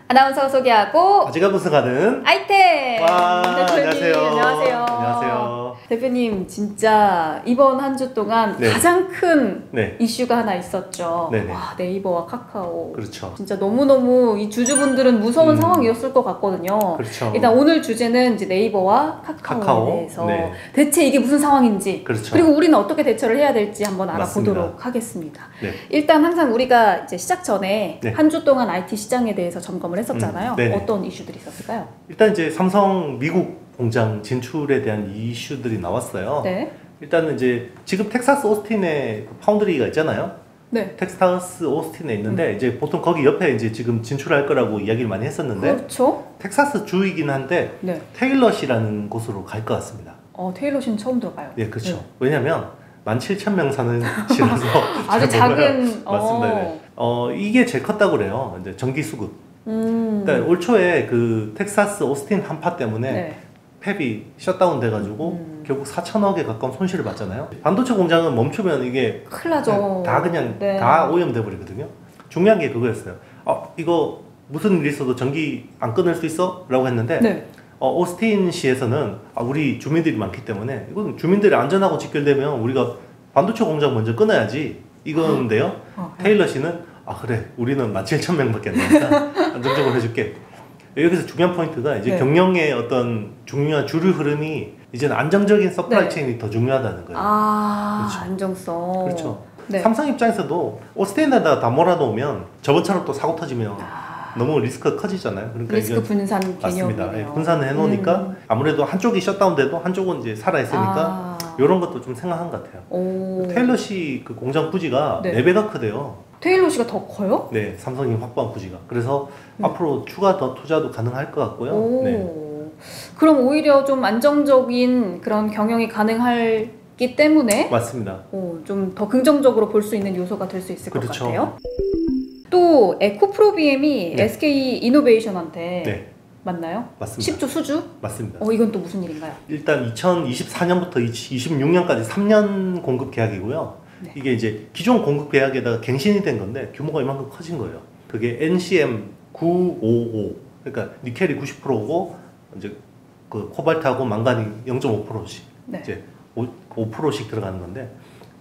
아나운서가 소개하고 아직은 우승하는 아이템! 와, 대표님, 안녕하세요. 안녕하세요. 대표님, 진짜 이번 한 주 동안 네. 가장 큰 네. 이슈가 하나 있었죠. 네네. 와, 네이버와 카카오. 그렇죠. 진짜 너무너무 이 주주분들은 무서운 상황이었을 것 같거든요. 그렇죠. 일단 오늘 주제는 이제 네이버와 카카오에 대해서 네. 대체 이게 무슨 상황인지, 그렇죠. 그리고 우리는 어떻게 대처를 해야 될지 한번 알아보도록 맞습니다. 하겠습니다. 네. 일단 항상 우리가 이제 시작 전에 네. 한 주 동안 IT 시장에 대해서 점검을 했었잖아요. 네네. 어떤 이슈들이 있었을까요? 일단 이제 삼성 미국 공장 진출에 대한 이슈들이 나왔어요. 네. 일단은 이제 지금 텍사스 오스틴에 그 파운드리가 있잖아요. 네. 텍사스 오스틴에 있는데 이제 보통 거기 옆에 이제 지금 진출할 거라고 이야기를 많이 했었는데 그렇죠. 텍사스 주이긴 한데 네. 테일러시라는 곳으로 갈 것 같습니다. 테일러시는 처음 들어봐요. 네, 그렇죠. 네. 왜냐면 17,000명 사는 시라서 아주 작은. 맞습니다. 네. 이게 제일 컸다고 그래요. 이제 전기 수급. 그러니까 올 초에 그 텍사스 오스틴 한파 때문에 네. 팹이 셧다운 돼가지고 결국 4천억에 가까운 손실을 봤잖아요. 반도체 공장은 멈추면 이게 큰일 나죠. 다 그냥 네. 다 오염돼 버리거든요. 중요한 게 그거였어요. 이거 무슨 일 있어도 전기 안 끊을 수 있어? 라고 했는데 네. 오스틴 시에서는 우리 주민들이 많기 때문에 이건 주민들이 안전하고 직결되면 우리가 반도체 공장 먼저 끊어야지 이건데요. 테일러 씨는 그래 우리는 17,000명밖에 안 되니까 안정적으로 해줄게. 여기서 중요한 포인트가 이제 네. 경영의 어떤 중요한 주류 흐름이 이제는 안정적인 서플라이 네. 체인이 더 중요하다는 거예요. 그렇죠. 그렇죠. 안정성. 그렇죠. 네. 삼성 입장에서도 오스틴에다 다 몰아놓으면 저번처럼 또 사고 터지면 너무 리스크가 커지잖아요. 그러니까 리스크 분산 맞습니다. 개념이네요. 분산을 해놓으니까 아무래도 한쪽이 셧다운돼도 한쪽은 이제 살아있으니까 이런 것도 좀 생각한 것 같아요. 테일러 씨 그 공장 부지가 네. 4배가 크대요. 테일러 씨가 더 커요? 네, 삼성이 확보한 부지가. 그래서 앞으로 추가 더 투자도 가능할 것 같고요. 네. 그럼 오히려 좀 안정적인 그런 경영이 가능하기 때문에 맞습니다. 좀 더 긍정적으로 볼 수 있는 요소가 될 수 있을 그렇죠. 것 같아요. 또 에코프로비엠이 네. SK 이노베이션한테 네, 맞나요? 맞습니다. 10조 수주? 맞습니다. 이건 또 무슨 일인가요? 일단 2024년부터 26년까지 3년 공급 계약이고요. 네. 이게 이제 기존 공급 계약에다가 갱신이 된 건데 규모가 이만큼 커진 거예요. 그게 NCM 955. 그러니까 니켈이 90%고 이제 그 코발트하고 망간이 0.5%씩 네. 이제 5%씩 들어가는 건데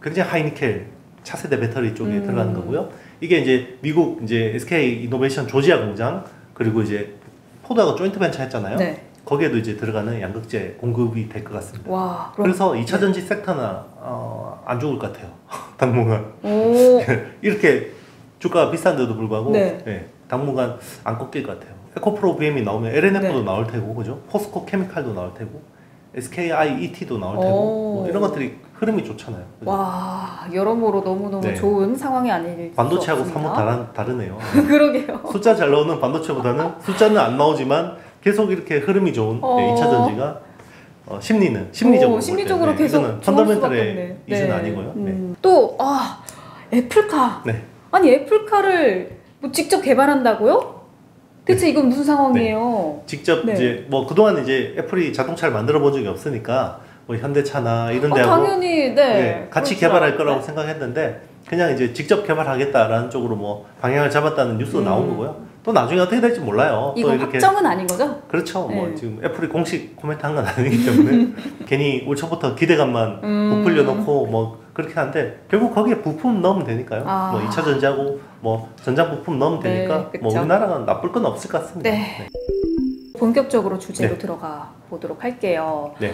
굉장히 하이니켈 차세대 배터리 쪽에 들어가는 거고요. 이게 이제 미국 이제 SK 이노베이션 조지아 공장 그리고 이제 포드하고 조인트 벤처 했잖아요. 네. 거기에도 이제 들어가는 양극재 공급이 될 것 같습니다. 와, 그래서 2차 전지 섹터나 안 죽을 것 같아요. 당분간. 오. 이렇게 주가가 비싼데도 불구하고 네. 당분간 안 꺾일 것 같아요. 에코프로 BM이 나오면 LNF도 네. 나올 테고, 그죠? 포스코 케미칼도 나올 테고, SKIET도 나올 테고, 뭐 이런 것들이 흐름이 좋잖아요. 그죠? 와, 여러모로 너무너무 네. 좋은 상황이 아닐 수 반도체하고 없습니다. 사뭇 다르네요. 그러게요. 숫자 잘 나오는 반도체보다는 숫자는 안 나오지만 계속 이렇게 흐름이 좋은 2차 전지가 심리적으로 심리적으로 볼 때, 계속 이거는 좋을 수밖에 펀더멘털의 없네. 이슈는 아니고요. 네. 또 애플카. 네. 아니 애플카를 뭐 직접 개발한다고요? 대체 이건 무슨 상황이에요? 직접 네. 이제 뭐 그동안 이제 애플이 자동차를 만들어 본 적이 없으니까 뭐 현대차나 이런 데하고 당연히 같이 그렇죠. 개발할 거라고 생각했는데 그냥 이제 직접 개발하겠다라는 쪽으로 뭐 방향을 잡았다는 뉴스가 나온 거고요. 또 나중에 어떻게 될지 몰라요. 이거 또 이렇게 확정은 아닌 거죠? 그렇죠. 네. 뭐 지금 애플이 공식 코멘트한 건 아니기 때문에 괜히 올 초부터 기대감만 부풀려 놓고 뭐 그렇게 하는데 결국 거기에 부품 넣으면 되니까요. 뭐 2차 전지하고 뭐 전장 부품 넣으면 네, 되니까 뭐 그쵸. 우리나라가 나쁠 건 없을 것 같습니다. 네. 본격적으로 주제로 네. 들어가 보도록 할게요. 네.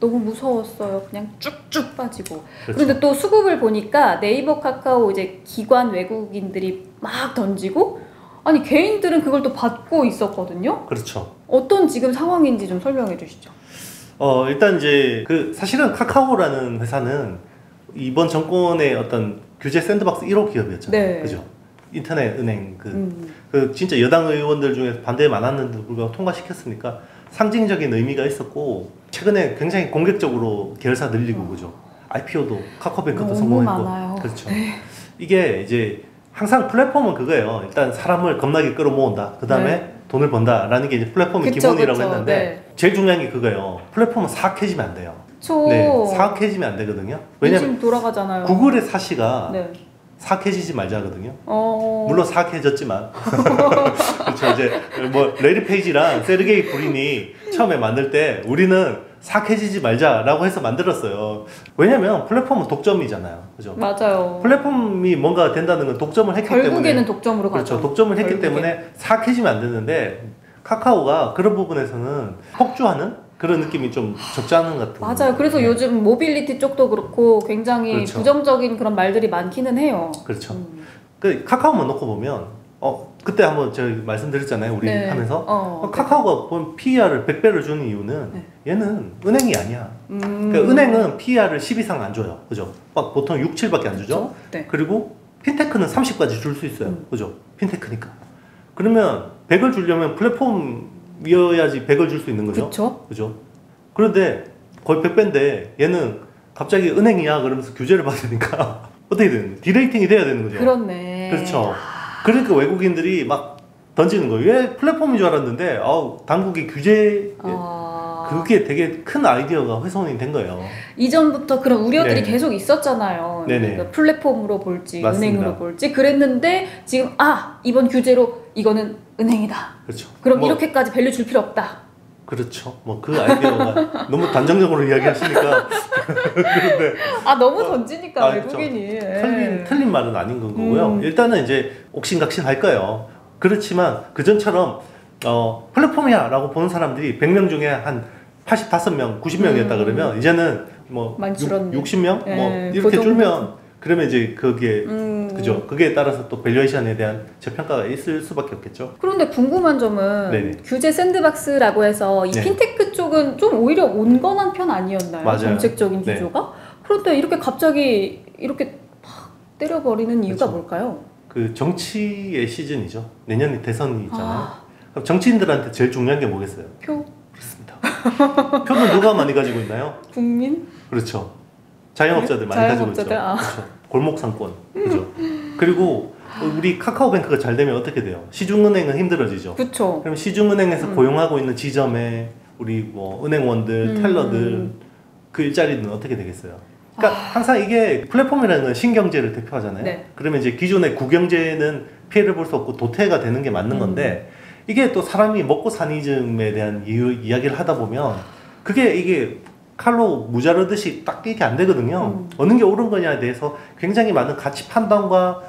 너무 무서웠어요. 그냥 쭉쭉 빠지고. 그렇죠. 그런데 또 수급을 보니까 네이버, 카카오 이제 기관 외국인들이 막 던지고 아니 개인들은 그걸 또 받고 있었거든요. 그렇죠. 어떤 지금 상황인지 좀 설명해 주시죠. 일단 이제 그 사실은 카카오라는 회사는 이번 정권의 어떤 규제 샌드박스 1호 기업이었잖아요. 네. 그죠? 인터넷 은행 그 진짜 여당 의원들 중에 반대 많았는데도 불구하고 통과시켰으니까 상징적인 의미가 있었고 최근에 굉장히 공격적으로 계열사 늘리고 그죠? IPO도 카카오뱅크도 너무 성공했고 많아요. 그렇죠. 네. 이게 이제 항상 플랫폼은 그거예요. 일단 사람을 겁나게 끌어모은다. 그 다음에 돈을 번다라는 게 이제 플랫폼의 기본이라고 했는데 제일 중요한 게 그거예요. 플랫폼은 사악해지면 안 돼요. 그쵸. 네, 사악해지면 안 되거든요. 왜냐면 인심 돌아가잖아요. 구글의 사시가 네. 사악해지지 말자거든요. 어... 물론 사악해졌지만 그렇죠. 이제 뭐 레리 페이지랑 세르게이 브린이 처음에 만들 때 우리는 사악해지지 말자라고 해서 만들었어요. 왜냐면 플랫폼은 독점이잖아요. 그죠? 맞아요. 플랫폼이 뭔가 된다는 건 독점을 했기 때문에. 결국에는 독점으로 가죠. 그렇죠. 독점을 했기 결국엔. 때문에 사악해지면 안 되는데 카카오가 그런 부분에서는 폭주하는 그런 느낌이 좀 적지 않은 것 같은. 맞아요. 그래서 네. 요즘 모빌리티 쪽도 그렇고 굉장히 그렇죠. 부정적인 그런 말들이 많기는 해요. 그렇죠. 그 카카오만 놓고 보면 그때 한번 제가 말씀드렸잖아요. 우리 네. 하면서 카카오가 보면 PER을 100배를 주는 이유는 네. 얘는 은행이 아니야. 그러니까 은행은 PER을 10 이상 안 줘요. 그죠? 막 보통 6, 7밖에 안 주죠. 그렇죠? 네. 그리고 핀테크는 30까지 줄 수 있어요. 그죠? 핀테크니까. 그러면 100을 주려면 플랫폼이어야지 100을 줄 수 있는 거죠. 그렇죠. 그죠? 그런데 거의 100배인데 얘는 갑자기 은행이야 그러면서 규제를 받으니까 어떻게 되는 거예요? 디레이팅이 돼야 되는 거죠. 그렇네. 그렇죠. 그러니까 외국인들이 막 던지는 거예요. 왜 플랫폼인 줄 알았는데 당국이 규제 그게 되게 큰 아이디어가 훼손이 된 거예요. 이전부터 그런 우려들이 네. 계속 있었잖아요. 네네. 그러니까 플랫폼으로 볼지 맞습니다. 은행으로 볼지 그랬는데 지금 이번 규제로 이거는 은행이다. 그렇죠. 그럼 이렇게까지 밸류 줄 필요 없다. 그렇죠. 뭐 그 아이디어가 너무 단정적으로 이야기하시니까 그런데 너무 던지니까 그렇죠. 외국인이. 틀린 말은 아닌 건 거고요. 일단은 이제 옥신각신 할 거예요. 그렇지만 그전처럼 플랫폼이야 라고 보는 사람들이 100명 중에 한 85명, 90명이었다 그러면 이제는 뭐 많이 줄었네. 60명? 예, 뭐 이렇게 그 줄면 그러면 이제 그게 그죠? 그게 따라서 또 밸류에이션에 대한 재평가가 있을 수밖에 없겠죠. 그런데 궁금한 점은 네네. 규제 샌드박스라고 해서 이 네. 핀테크 쪽은 좀 오히려 온건한 편 아니었나요? 맞아요. 정책적인 네. 기조가? 그런데 이렇게 갑자기 이렇게 팍 때려버리는 이유가 그렇죠. 뭘까요? 그 정치의 시즌이죠. 내년에 대선이 있잖아요. 그럼 정치인들한테 제일 중요한 게 뭐겠어요? 표? 그렇습니다. 표는 누가 많이 가지고 있나요? 국민? 그렇죠. 자영업자들 많이 가지고 있죠. 자영업자들, 그렇죠. 골목 상권. 그죠. 그리고 우리 카카오뱅크가 잘 되면 어떻게 돼요? 시중은행은 힘들어지죠. 그쵸. 그럼 시중은행에서 고용하고 있는 지점에 우리 뭐 은행원들, 텔러들 그 일자리는 어떻게 되겠어요? 그러니까 항상 이게 플랫폼이라는 건 신경제를 대표하잖아요. 네. 그러면 이제 기존의 국영제는 피해를 볼 수 없고 도태가 되는 게 맞는 건데 이게 또 사람이 먹고 사니즘에 대한 이야기를 하다 보면 이게 칼로 무자르듯이 딱 이게 안 되거든요. 어느 게 옳은 거냐에 대해서 굉장히 많은 가치 판단과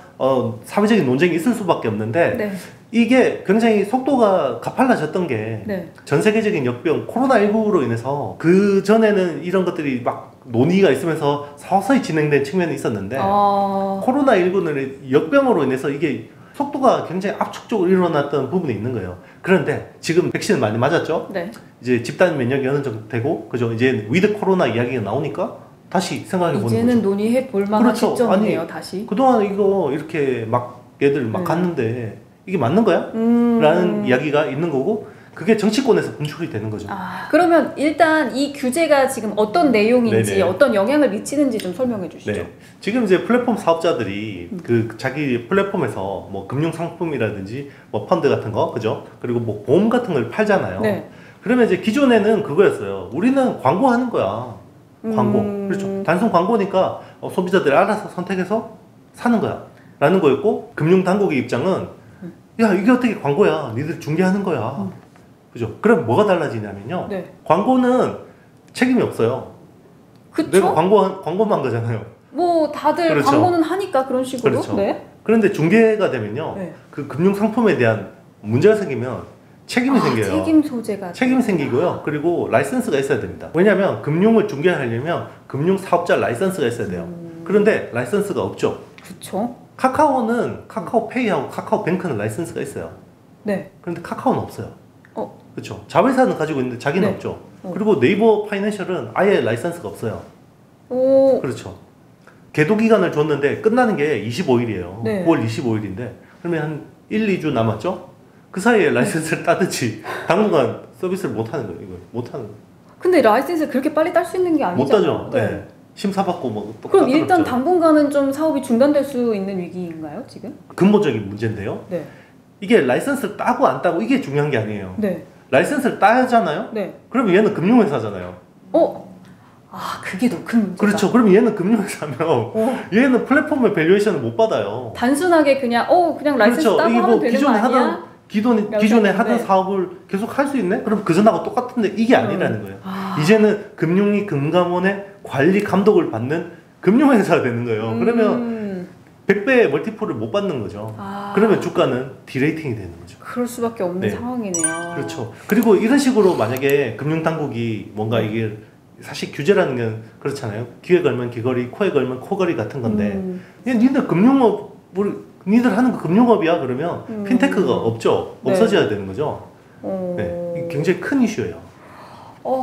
사회적인 논쟁이 있을 수밖에 없는데 네. 이게 굉장히 속도가 가팔라졌던 게 전 네. 세계적인 역병 코로나19로 인해서 그 전에는 이런 것들이 막 논의가 있으면서 서서히 진행된 측면이 있었는데 코로나19는 역병으로 인해서 이게 속도가 굉장히 압축적으로 일어났던 부분이 있는 거예요. 그런데 지금 백신을 많이 맞았죠? 네. 이제 집단 면역이 어느 정도 되고, 그죠? 이제 위드 코로나 이야기가 나오니까 다시 생각해 보는 거죠. 이제는 논의해 볼 만한 그렇죠. 시점이네요, 아니, 다시. 그동안 이거 이렇게 막 얘들 막 갔는데 이게 맞는 거야? 라는 이야기가 있는 거고, 그게 정치권에서 분출이 되는 거죠. 그러면 일단 이 규제가 지금 어떤 내용인지 네네. 어떤 영향을 미치는지 좀 설명해 주시죠. 네. 지금 이제 플랫폼 사업자들이 그 자기 플랫폼에서 뭐 금융 상품이라든지 뭐 펀드 같은 거, 그죠? 그리고 뭐 보험 같은 걸 팔잖아요. 네. 그러면 이제 기존에는 그거였어요. 우리는 광고하는 거야. 광고. 그렇죠. 단순 광고니까 소비자들이 알아서 선택해서 사는 거야. 라는 거였고, 금융 당국의 입장은 야, 이게 어떻게 광고야. 니들 중개하는 거야. 그죠? 그럼 뭐가 달라지냐면요. 네. 광고는 책임이 없어요. 그쵸? 내가 광고만 한 거잖아요. 뭐 다들 그렇죠. 광고는 하니까 그런 식으로. 그렇죠. 네. 그런데 중개가 되면요. 네. 그 금융 상품에 대한 문제가 생기면 책임이 생겨요. 책임 소재가. 책임이 생기고요. 그리고 라이선스가 있어야 됩니다. 왜냐하면 금융을 중개하려면 금융 사업자 라이선스가 있어야 돼요. 그런데 라이선스가 없죠. 그렇죠. 카카오는 카카오페이하고 카카오뱅크는 라이선스가 있어요. 네. 그런데 카카오는 없어요. 어. 그렇죠. 자회사는 가지고 있는데 자기는 네. 없죠. 그리고 네이버 파이낸셜은 아예 라이선스가 없어요. 오. 그렇죠. 계도 기간을 줬는데 끝나는 게 25일이에요. 네. 9월 25일인데 그러면 한 1, 2주 남았죠? 그 사이에 라이선스를 따듯이 당분간 서비스를 못 하는 거예요. 이거 못 하는 거예요. 근데 라이센스 그렇게 빨리 딸 수 있는 게 못 아니잖아요. 따죠. 네. 심사받고 뭐 또 그럼 일단 까다롭죠. 당분간은 좀 사업이 중단될 수 있는 위기인가요, 지금? 근본적인 문제인데요. 네. 이게 라이선스를 따고 안 따고 이게 중요한 게 아니에요. 네. 라이선스를 따야잖아요. 네. 그러면 얘는 금융회사잖아요. 그게 더 큰 문제다. 그렇죠. 그러면 얘는 금융회사면 얘는 플랫폼의 밸류에이션을 못 받아요. 단순하게 그냥 라이센스 그렇죠. 따고 이게 하면 뭐 되는 거 기존에 아니야? 기존에 하던 사업을 계속 할 수 있네? 그럼 그전하고 똑같은데 이게 아니라는 거예요. 이제는 금융위 금감원의 관리 감독을 받는 금융회사가 되는 거예요. 그러면 100배의 멀티플을 못 받는 거죠. 그러면 주가는 디레이팅이 되는 거죠. 그럴 수밖에 없는 상황이네요. 그렇죠. 그리고 이런 식으로 만약에 금융당국이 뭔가 이게 사실 규제라는 건 그렇잖아요. 귀에 걸면 귀걸이, 코에 걸면 코걸이 같은 건데 니들 니들 하는 거 금융업이야 그러면 핀테크가 없죠. 없어져야 되는 거죠. 네, 굉장히 큰 이슈예요.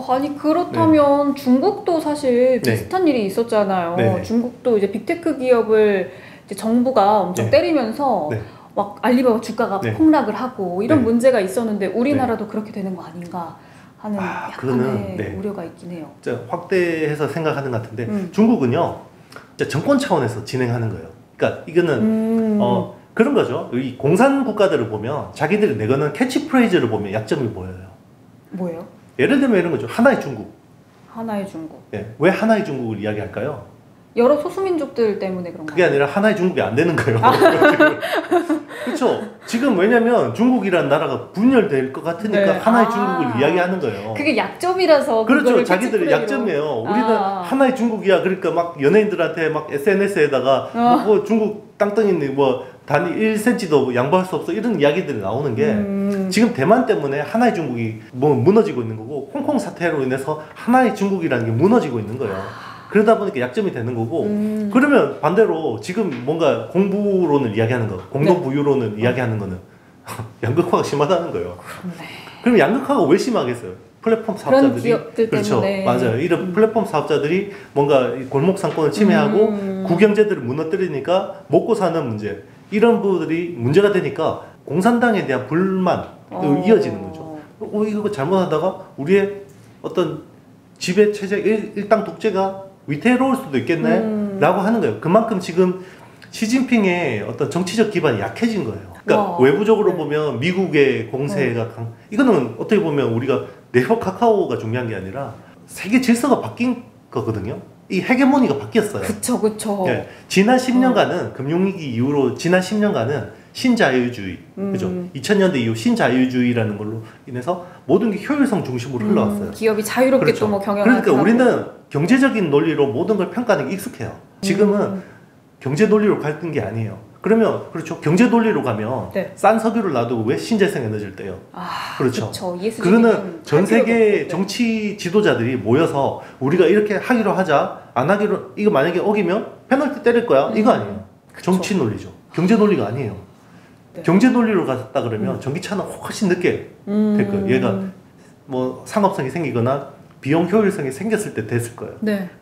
아니 그렇다면 중국도 사실 비슷한 일이 있었잖아요. 중국도 이제 빅테크 기업을 이제 정부가 엄청 때리면서 막 알리바바 주가가 폭락을 하고 이런 문제가 있었는데 우리나라도 그렇게 되는 거 아닌가 하는 약간의 우려가 있긴 해요. 확대해서 생각하는 것 같은데 중국은요 정권 차원에서 진행하는 거예요. 그러니까 이거는 그런 거죠. 이 공산 국가들을 보면 자기들이 내거는 캐치프레이즈를 보면 약점이 보여요. 뭐예요? 예를 들면 이런 거죠. 하나의 중국. 하나의 중국. 왜 하나의 중국을 이야기할까요? 여러 소수민족들 때문에 그런가요? 그게 아니라 하나의 중국이 안 되는 거예요. 그렇죠. 지금 왜냐면 중국이라는 나라가 분열될 것 같으니까 하나의 중국을 이야기하는 거예요. 그게 약점이라서 그렇죠. 자기들의 약점이에요. 우리는 하나의 중국이야. 그러니까 막 연예인들한테 막 SNS에다가 뭐 중국 땅덩이니 뭐 단위 1cm도 양보할 수 없어 이런 이야기들이 나오는 게 지금 대만 때문에 하나의 중국이 뭐 무너지고 있는 거고 홍콩 사태로 인해서 하나의 중국이라는 게 무너지고 있는 거예요. 그러다 보니까 약점이 되는 거고 그러면 반대로 지금 뭔가 공부론을 이야기하는 거 공동부유론을 이야기하는 거는 양극화가 심하다는 거예요. 그럼 양극화가 왜 심하겠어요? 플랫폼 사업자들이 그렇죠. 때문에. 맞아요. 이런 플랫폼 사업자들이 뭔가 골목 상권을 침해하고 구경제들을 무너뜨리니까 먹고 사는 문제 이런 부분들이 문제가 되니까 공산당에 대한 불만이 이어지는 거죠. 이거 잘못하다가 우리의 어떤 지배 체제 일당 독재가 위태로울 수도 있겠네 라고 하는 거예요. 그만큼 지금 시진핑의 어떤 정치적 기반이 약해진 거예요. 그러니까 외부적으로 보면 미국의 공세가 이거는 어떻게 보면 우리가 네이버 카카오가 중요한 게 아니라 세계 질서가 바뀐 거거든요. 이 헤게모니가 바뀌었어요. 그쵸. 지난 10년간은 금융위기 이후로 지난 10년간은 신자유주의, 그죠? 2000년대 이후 신자유주의라는 걸로 인해서 모든 게 효율성 중심으로 흘러왔어요. 기업이 자유롭게 또 뭐 경영하고. 그러니까 우리는 경제적인 논리로 모든 걸 평가하는 게 익숙해요. 지금은 경제 논리로 갈등 게 아니에요. 그러면 그렇죠. 경제 논리로 가면 싼 석유를 놔두고 왜 신재생 에너지를 떼요? 그렇죠. 그거는 전 세계 정치 지도자들이 모여서 우리가 이렇게 하기로 하자, 안 하기로 이거 만약에 어기면 페널티 때릴 거야. 이거 아니에요. 정치 논리죠. 경제 논리가 아니에요. 경제 논리로 갔다 그러면 전기차는 훨씬 늦게 될 거예요. 얘가 뭐 상업성이 생기거나 비용 효율성이 생겼을 때 됐을 거예요.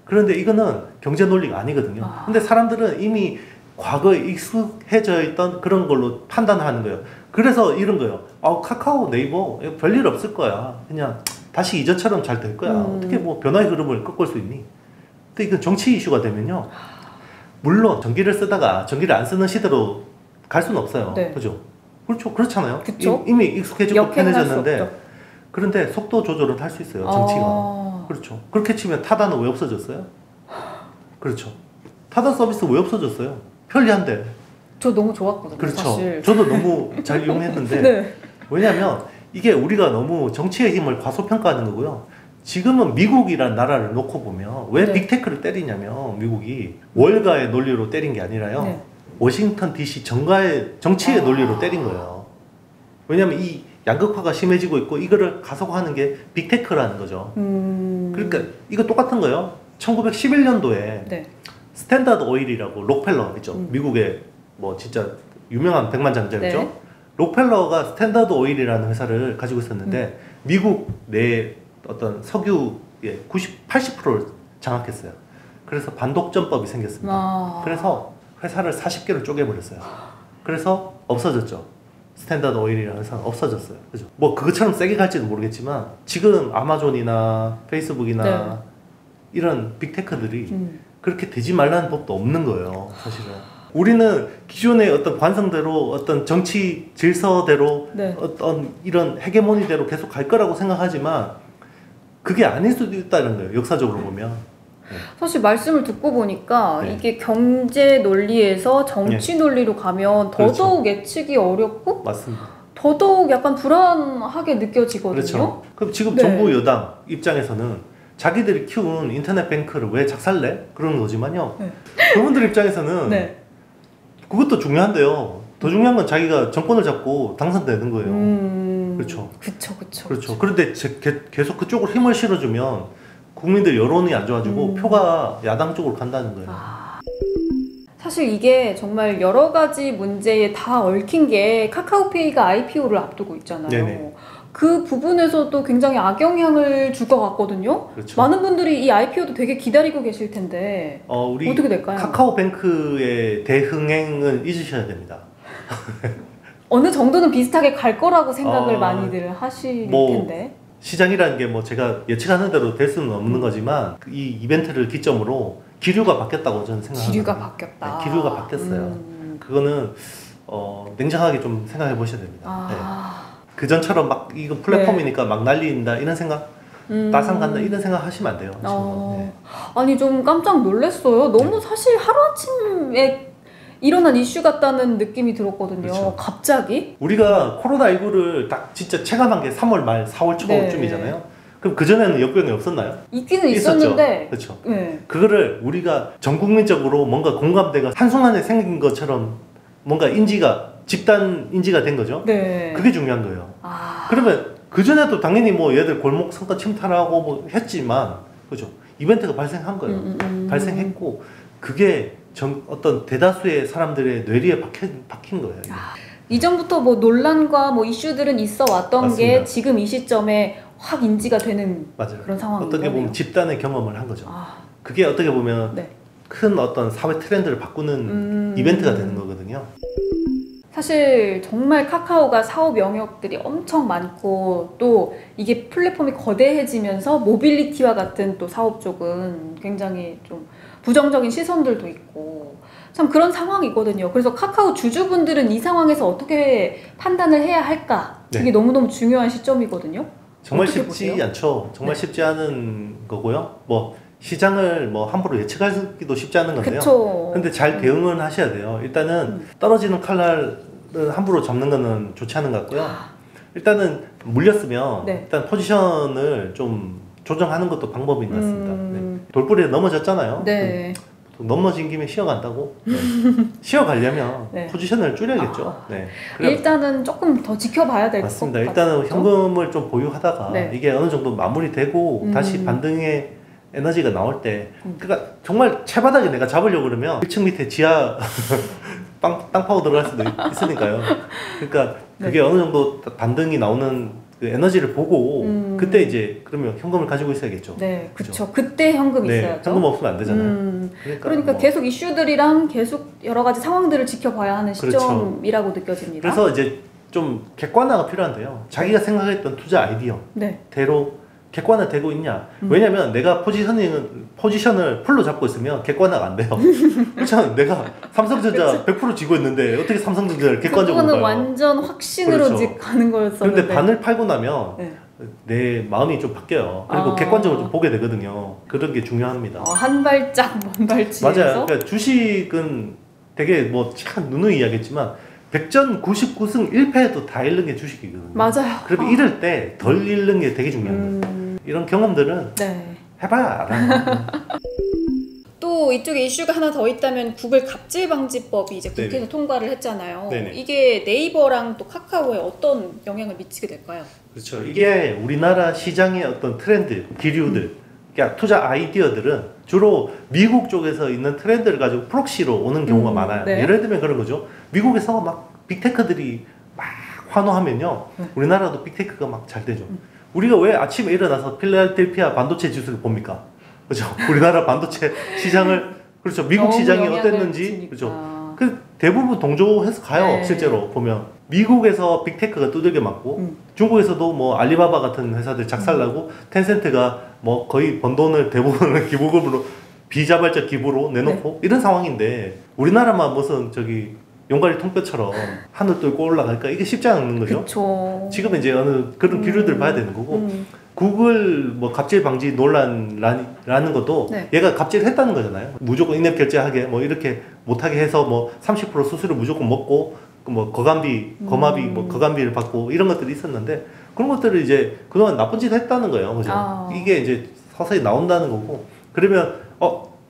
그런데 이거는 경제 논리가 아니거든요. 근데 사람들은 이미 과거에 익숙해져 있던 그런 걸로 판단하는 거예요. 그래서 이런 거예요. 카카오, 네이버 별일 없을 거야. 그냥 다시 이전처럼 잘 될 거야. 어떻게 뭐 변화의 흐름을 꺾을 수 있니? 근데 이건 정치 이슈가 되면요. 물론 전기를 쓰다가 전기를 안 쓰는 시대로 갈 수는 없어요. 그죠? 그렇죠. 그렇잖아요. 이미 익숙해지고 편해졌는데 그런데 속도 조절은 할 수 있어요. 정치가. 그렇죠. 그렇게 치면 타다는 왜 없어졌어요? 그렇죠. 타다 서비스 왜 없어졌어요? 편리한데. 저 너무 좋았거든요. 그렇죠. 사실. 저도 너무 잘 이용했는데 왜냐하면 이게 우리가 너무 정치의 힘을 과소평가하는 거고요. 지금은 미국이란 나라를 놓고 보면 왜 빅테크를 때리냐면 미국이 월가의 논리로 때린 게 아니라요. 워싱턴 DC 정치의 논리로 때린 거예요. 왜냐하면 이 양극화가 심해지고 있고 이거를 가속화하는 게 빅테크라는 거죠. 그러니까 이거 똑같은 거예요. 1911년도에 스탠다드 오일이라고 록펠러 있죠. 미국의 뭐 진짜 유명한 백만장자였죠. 록펠러가 스탠다드 오일이라는 회사를 가지고 있었는데 미국 내 어떤 석유의 80%를 장악했어요. 그래서 반독점법이 생겼습니다. 그래서 회사를 40개로 쪼개버렸어요. 그래서 없어졌죠. 스탠다드 오일이라는 회사는 없어졌어요. 그죠? 뭐 그것처럼 세게 갈지는 모르겠지만 지금 아마존이나 페이스북이나 이런 빅테크들이 그렇게 되지 말라는 법도 없는 거예요. 사실은. 우리는 기존의 어떤 관성대로 어떤 정치 질서대로 어떤 이런 헤게모니대로 계속 갈 거라고 생각하지만 그게 아닐 수도 있다는 거예요. 역사적으로 보면. 사실 말씀을 듣고 보니까 이게 경제 논리에서 정치 논리로 가면 더더욱 예측이 어렵고 맞습니다. 더더욱 약간 불안하게 느껴지거든요. 그렇죠. 그럼 지금 네. 정부 여당 입장에서는 자기들이 키운 인터넷 뱅크를 왜 작살내? 그러는 거지만요. 네. 그분들 입장에서는 네. 그것도 중요한데요. 더 중요한 건 자기가 정권을 잡고 당선되는 거예요. 그렇죠. 그렇죠. 그런데 계속 그쪽으로 힘을 실어주면 국민들 여론이 안 좋아지고 표가 야당 쪽으로 간다는 거예요. 사실 이게 정말 여러 가지 문제에 다 얽힌 게 카카오페이가 IPO를 앞두고 있잖아요. 네네. 그 부분에서도 굉장히 악영향을 줄 것 같거든요. 그렇죠. 많은 분들이 이 IPO도 되게 기다리고 계실 텐데 우리 어떻게 될까요? 카카오뱅크의 대흥행은 잊으셔야 됩니다. 어느 정도는 비슷하게 갈 거라고 생각을 많이들 하실 텐데. 시장이라는 게 뭐 제가 예측하는 대로 될 수는 없는 거지만 이 이벤트를 기점으로 기류가 바뀌었다고 저는 생각합니다. 기류가 바뀌었다. 네, 기류가 바뀌었어요. 그거는 냉정하게 좀 생각해 보셔야 됩니다. 네. 그전처럼 막 이거 플랫폼이니까 막 날린다 이런 생각, 따상 간다 이런 생각 하시면 안 돼요. 네. 아니 좀 깜짝 놀랐어요. 너무 사실 하루아침에 일어난 이슈 같다는 느낌이 들었거든요. 그렇죠. 갑자기? 우리가 코로나19를 딱 진짜 체감한 게 3월 말, 4월 초쯤이잖아요. 그럼 그전에는 역병이 없었나요? 있기는 있었는데. 그렇죠. 네. 그거를 우리가 전 국민적으로 뭔가 공감대가 한순간에 생긴 것처럼 뭔가 집단 인지가 된 거죠. 네. 그게 중요한 거예요. 그러면 그전에도 당연히 뭐 얘들 골목 성과 침탈하고 뭐 했지만, 그죠? 이벤트가 발생한 거예요. 발생했고, 그게 어떤 대다수의 사람들의 뇌리에 박힌 거예요. 이전부터 뭐 논란과 뭐 이슈들은 있어 왔던 맞습니다. 게 지금 이 시점에 확 인지가 되는 맞아요. 그런 상황인 어떻게 보면 거네요. 집단의 경험을 한 거죠. 그게 어떻게 보면 네. 큰 어떤 사회 트렌드를 바꾸는 이벤트가 되는 거거든요. 사실 정말 카카오가 사업 영역들이 엄청 많고 또 이게 플랫폼이 거대해지면서 모빌리티와 같은 또 사업 쪽은 굉장히 좀 부정적인 시선들도 있고 참 그런 상황이거든요. 그래서 카카오 주주분들은 이 상황에서 어떻게 판단을 해야 할까? 네. 이게 너무너무 중요한 시점이거든요. 정말 쉽지 않죠. 정말 쉽지 않은 거고요. 뭐 시장을 뭐 함부로 예측하기도 쉽지 않은 건데요. 그쵸. 근데 잘 대응은 하셔야 돼요. 일단은 떨어지는 칼날을 함부로 잡는 거는 좋지 않은 것 같고요. 일단은 물렸으면 일단 포지션을 좀 조정하는 것도 방법인 것 같습니다. 네. 돌부리에 넘어졌잖아요. 네. 넘어진 김에 쉬어간다고? 네. 쉬어가려면 포지션을 줄여야겠죠. 네. 일단은 조금 더 지켜봐야 될 것 같습니다. 일단은 현금을 좀 보유하다가 이게 어느 정도 마무리되고 다시 반등의 에너지가 나올 때 그러니까 정말 채바닥에 내가 잡으려고 그러면 1층 밑에 지하 땅 파고 들어갈 수도 있으니까요. 그러니까 그게 어느 정도 반등이 나오는 그 에너지를 보고 그때 이제 그러면 현금을 가지고 있어야겠죠. 네, 그렇죠. 그때 현금이 있어야죠. 현금 없으면 안 되잖아요. 그러니까 뭐. 계속 이슈들이랑 계속 여러 가지 상황들을 지켜봐야 하는 시점이라고 느껴집니다. 그래서 이제 좀 객관화가 필요한데요. 자기가 생각했던 투자 아이디어대로 객관화되고 있냐. 왜냐면 내가 포지션을 풀로 잡고 있으면 객관화가 안 돼요. 그렇잖아요. 내가 삼성전자 100% 쥐고 있는데 어떻게 삼성전자를 객관적으로 봐요. 그거는 완전 확신으로 가는 거였었는데. 그런데 반을 팔고 나면 내 마음이 좀 바뀌어요. 그리고 객관적으로 좀 보게 되거든요. 그런 게 중요합니다. 한 발짝 먼 발치에서. 맞아요. 그러니까 주식은 되게 뭐 참 누누이 이야기했지만 100전 99승 1패도 다 잃는 게 주식이거든요. 맞아요. 그리고 잃을 때 덜 잃는 게 되게 중요한 거예요. 이런 경험들은 해봐야 알아요. 또 이쪽에 이슈가 하나 더 있다면 구글 갑질 방지법이 이제 국회에서 통과를 했잖아요. 네네. 이게 네이버랑 또 카카오에 어떤 영향을 미치게 될까요? 그렇죠. 이게 우리나라 시장의 어떤 트렌드, 기류들, 그러니까 투자 아이디어들은 주로 미국 쪽에서 있는 트렌드를 가지고 프록시로 오는 경우가 많아요. 예를 들면 그런 거죠. 미국에서 막 빅테크들이 막 환호하면요. 우리나라도 빅테크가 막 잘 되죠. 우리가 왜 아침에 일어나서 필라델피아 반도체 지수를 봅니까? 그렇죠. 우리나라 반도체 시장을 그렇죠. 미국 시장이 어땠는지 그렇죠. 그 대부분 동조해서 가요. 실제로 보면 미국에서 빅테크가 두들겨 맞고 중국에서도 뭐 알리바바 같은 회사들 작살나고 텐센트가 뭐 거의 번 돈을 대부분을 기부금으로 비자발적 기부로 내놓고 이런 상황인데 우리나라만 무슨 저기 용가리 통뼈처럼 하늘 뚫고 올라갈까 이게 쉽지 않은 거죠. 그쵸. 지금 이제 어느 그런 기류들을 봐야 되는 거고 구글 뭐 갑질 방지 논란이라는 것도 얘가 갑질했다는 거잖아요. 무조건 인앱 결제하게 뭐 이렇게 못하게 해서 뭐 30% 수수료 무조건 먹고 뭐 거마비 뭐 거감비를 받고 이런 것들이 있었는데 그런 것들을 이제 그동안 나쁜 짓 했다는 거예요. 그죠? 이게 이제 서서히 나온다는 거고 그러면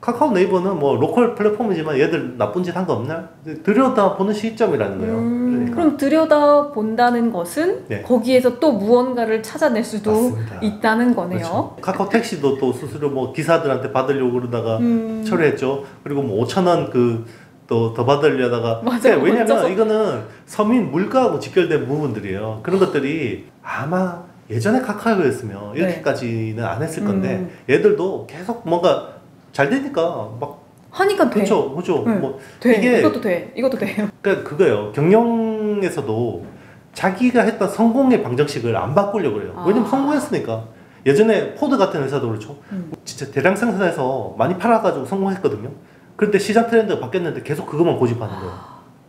카카오 네이버는 뭐 로컬 플랫폼이지만 얘들 나쁜 짓 한 거 없나? 들여다보는 시점이라는 거예요. 그러니까. 그럼 들여다본다는 것은 네. 거기에서 또 무언가를 찾아낼 수도 맞습니다. 있다는 거네요. 그렇죠. 카카오 택시도 또 스스로 뭐 기사들한테 받으려고 그러다가 철회했죠. 그리고 뭐 5,000원 또 더 받으려다가 맞아요. 왜냐면 이거는 서민 물가하고 직결된 부분들이에요. 그런 것들이 아마 예전에 카카오였으면 이렇게까지는 네. 안 했을 건데 얘들도 계속 뭔가 잘 되니까 막 하니까 돼. 그렇죠. 뭐 돼. 이게 이것도 돼요. 그러니까 그거예요. 경영에서도 자기가 했던 성공의 방정식을 안 바꾸려고 그래요. 왜냐면 성공했으니까. 예전에 포드 같은 회사도 그렇죠. 진짜 대량 생산해서 많이 팔아가지고 성공했거든요. 그런데 시장 트렌드가 바뀌었는데 계속 그것만 고집하는 거예요.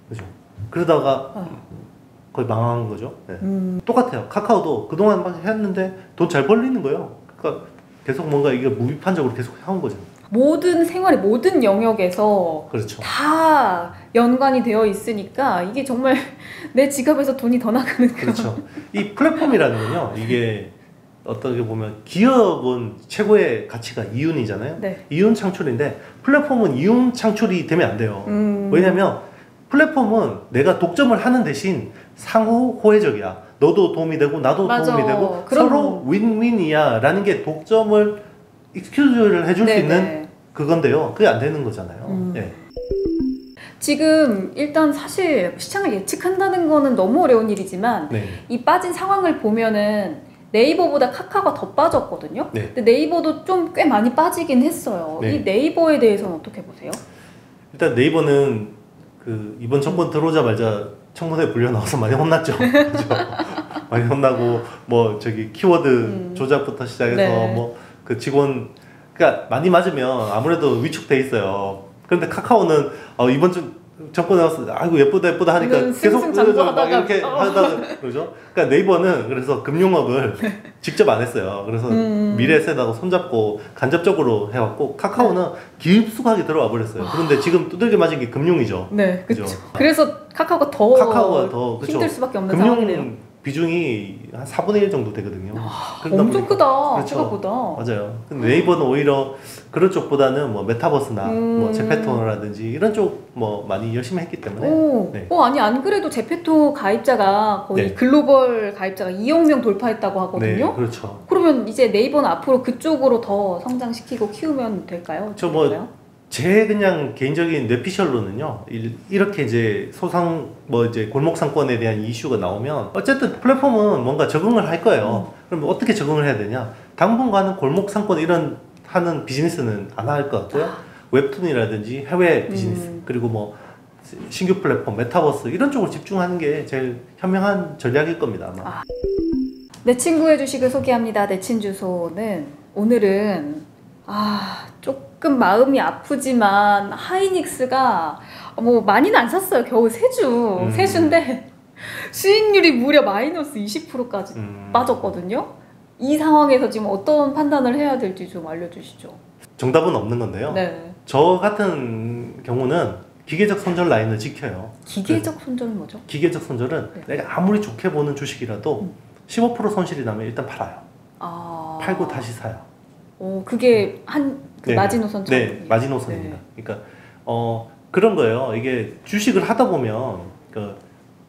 그죠? 그러다가 거의 망한 거죠. 네. 똑같아요. 카카오도 그동안 막 했는데 돈 잘 벌리는 거예요. 그러니까 계속 뭔가 이게 무비판적으로 계속 해온 거죠. 모든 생활의 모든 영역에서 그렇죠. 다 연관이 되어 있으니까 이게 정말 내 지갑에서 돈이 더 나가는 그렇죠. 이 플랫폼이라는 건요. 이게 어떻게 보면 기업은 최고의 가치가 이윤이잖아요. 네. 이윤 창출인데 플랫폼은 이윤 창출이 되면 안 돼요. 왜냐면 플랫폼은 내가 독점을 하는 대신 상호 호혜적이야. 너도 도움이 되고 나도 맞아. 도움이 되고 서로 윈윈이야 라는 게 독점을 익스큐즈를 해줄 네네. 수 있는 그건데요. 그게 안 되는 거잖아요. 네. 지금 일단 사실 시장을 예측한다는 거는 너무 어려운 일이지만 네. 이 빠진 상황을 보면은 네이버보다 카카오가 더 빠졌거든요. 네. 근데 네이버도 좀 꽤 많이 빠지긴 했어요. 네. 이 네이버에 대해서는 어떻게 보세요? 일단 네이버는 이번 정권 들어오자마자 청문회 불려 나와서 많이 혼났죠. 그렇죠? 많이 혼나고 뭐 키워드 조작부터 시작해서 네. 뭐 직원 그러니까 많이 맞으면 아무래도 위축돼 있어요. 그런데 카카오는 이번 정권에 와서 아이고 예쁘다 하니까 계속 이렇게 하다가 그러죠. 그러니까 네이버는 그래서 금융업을 직접 안 했어요. 그래서 미래세대하고 손잡고 간접적으로 해왔고 카카오는 깊숙하게 들어와 버렸어요. 그런데 지금 두들겨 맞은 게 금융이죠. 네, 그렇죠. 그래서 카카오가 더 힘들 수밖에 없는 상황이네요. 비중이 한 4분의 1 정도 되거든요. 엄청 크다. 그렇죠. 생각보다. 맞아요. 근데 네이버는 오히려 그런 쪽보다는 뭐 메타버스나 뭐 제페토라든지 이런 쪽 뭐 많이 열심히 했기 때문에. 네. 아니 안 그래도 제페토 가입자가 거의 네. 글로벌 가입자가 2억 명 돌파했다고 하거든요. 네, 그렇죠. 그러면 이제 네이버는 앞으로 그쪽으로 더 성장시키고 키우면 될까요? 제 그냥 개인적인 뇌피셜로는요. 이렇게 이제 골목 상권에 대한 이슈가 나오면 어쨌든 플랫폼은 뭔가 적응을 할 거예요. 그럼 어떻게 적응을 해야 되냐? 당분간은 골목 상권 이런 하는 비즈니스는 안 할 것 같고요. 웹툰이라든지 해외 비즈니스 그리고 뭐 신규 플랫폼, 메타버스 이런 쪽으로 집중하는 게 제일 현명한 전략일 겁니다. 아마. 내 친구의 주식을 소개합니다. 내 친 주소는 오늘은 조금 마음이 아프지만 하이닉스가 뭐 많이는 안 샀어요. 겨우 3주. 3주인데 수익률이 무려 마이너스 20%까지 빠졌거든요. 이 상황에서 지금 어떤 판단을 해야 될지 좀 알려주시죠. 정답은 없는 건데요. 네. 저 같은 경우는 기계적 손절 라인을 지켜요. 기계적 손절은 뭐죠? 기계적 손절은 네. 내가 아무리 좋게 보는 주식이라도 15% 손실이 나면 일단 팔아요. 팔고 다시 사요. 그게 네. 마지노선처럼? 네, 마지노선입니다. 네. 그러니까 그런 거예요. 이게 주식을 하다 보면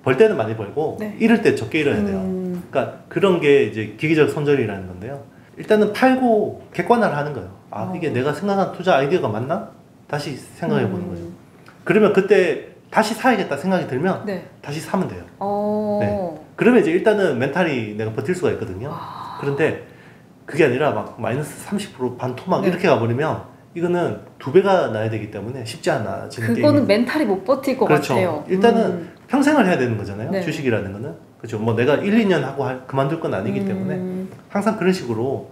벌 때는 많이 벌고 네. 잃을 때 적게 잃어야 돼요. 그러니까 그런 게 이제 기계적 손절이라는 건데요. 일단은 팔고 객관화를 하는 거예요. 이게 내가 생각한 투자 아이디어가 맞나? 다시 생각해 보는 거죠. 그러면 그때 다시 사야겠다 생각이 들면 네. 다시 사면 돼요. 네. 그러면 이제 일단은 멘탈이 내가 버틸 수가 있거든요. 그런데 그게 아니라 막 마이너스 30% 반토막 네. 이렇게 가버리면 이거는 2배가 나야 되기 때문에 쉽지 않아지는 게임이에요. 그거는 멘탈이 못 버틸 것 그렇죠. 같아요. 일단은 평생을 해야 되는 거잖아요. 네. 주식이라는 거는. 그렇죠. 뭐 내가 1, 2년 하고 그만둘 건 아니기 때문에 항상 그런 식으로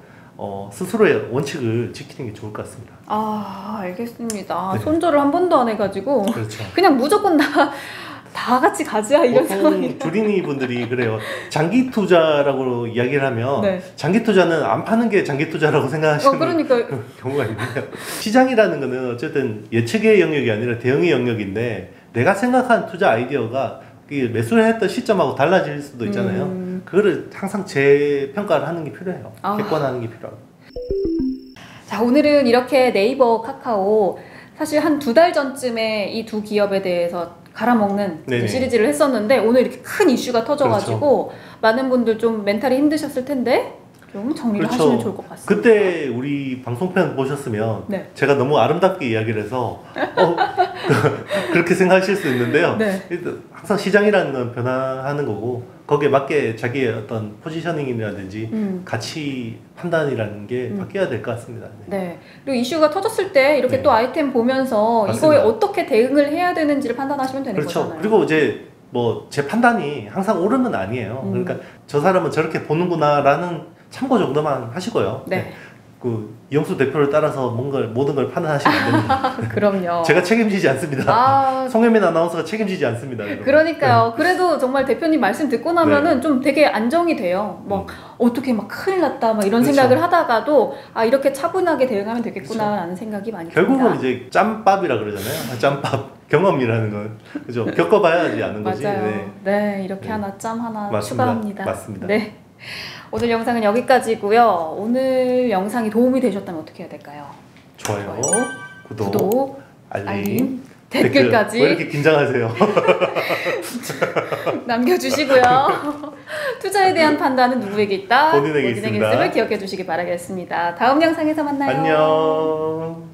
스스로의 원칙을 지키는 게 좋을 것 같습니다. 알겠습니다. 네. 손절을 한 번도 안 해가지고 그렇죠. 그냥 무조건 다 같이 가자 이런 상황이. 주린이 분들이 그래요. 장기 투자라고 이야기를 하면 네. 장기 투자는 안 파는 게 장기 투자라고 생각하시는 경우가 있는데요. 시장이라는 거는 어쨌든 예측의 영역이 아니라 대응의 영역인데 내가 생각한 투자 아이디어가 매수를 했던 시점하고 달라질 수도 있잖아요. 그거를 항상 재평가를 하는 게 필요해요. 객관화하는 게 필요하고. 자, 오늘은 이렇게 네이버, 카카오 사실 한 2달 전쯤에 이 두 기업에 대해서 갈아먹는 시리즈를 했었는데 오늘 이렇게 큰 이슈가 터져가지고 그렇죠. 많은 분들 좀 멘탈이 힘드셨을 텐데 좀 정리를 그렇죠. 하시면 좋을 것 같습니다. 그때 우리 방송편 보셨으면 네. 제가 너무 아름답게 이야기를 해서 그렇게 생각하실 수 있는데요. 네. 항상 시장이라는 건 변화하는 거고 거기에 맞게 자기의 어떤 포지셔닝이라든지 가치 판단이라는 게 바뀌어야 될 것 같습니다. 네. 네. 그리고 이슈가 터졌을 때 이렇게 또 아이템 보면서 맞습니다. 이거에 어떻게 대응을 해야 되는지를 판단하시면 되는 그렇죠. 거잖아요. 그리고 이제 뭐 제 판단이 항상 옳은 건 아니에요. 그러니까 저 사람은 저렇게 보는구나라는 참고 정도만 하시고요. 네. 네. 그 이영수 대표를 따라서 모든 걸 판단하시면 안 됩니다. 그럼요. 제가 책임지지 않습니다. 송혜민 아나운서가 책임지지 않습니다. 그러니까요. 네. 그래도 정말 대표님 말씀 듣고 나면은 네. 좀 되게 안정이 돼요. 막 어떻게 막 큰일 났다 막 이런 그렇죠. 생각을 하다가도 이렇게 차분하게 대응하면 되겠구나라는 그렇죠. 생각이 많이 듭니다. 결국은 이제 짬밥이라 그러잖아요. 짬밥. 경험이라는 건 그죠. 겪어봐야지 아는 거지. 맞아요. 네, 네 이렇게 네. 하나 짬 하나 맞습니다. 추가합니다. 맞습니다. 네. 오늘 영상은 여기까지고요. 오늘 영상이 도움이 되셨다면 어떻게 해야 될까요? 좋아요, 구독, 알림, 댓글까지. 왜 이렇게 긴장하세요? 남겨주시고요. 투자에 대한 판단은 누구에게 있다? 본인에게 있음을 기억해 주시기 바라겠습니다. 다음 영상에서 만나요. 안녕.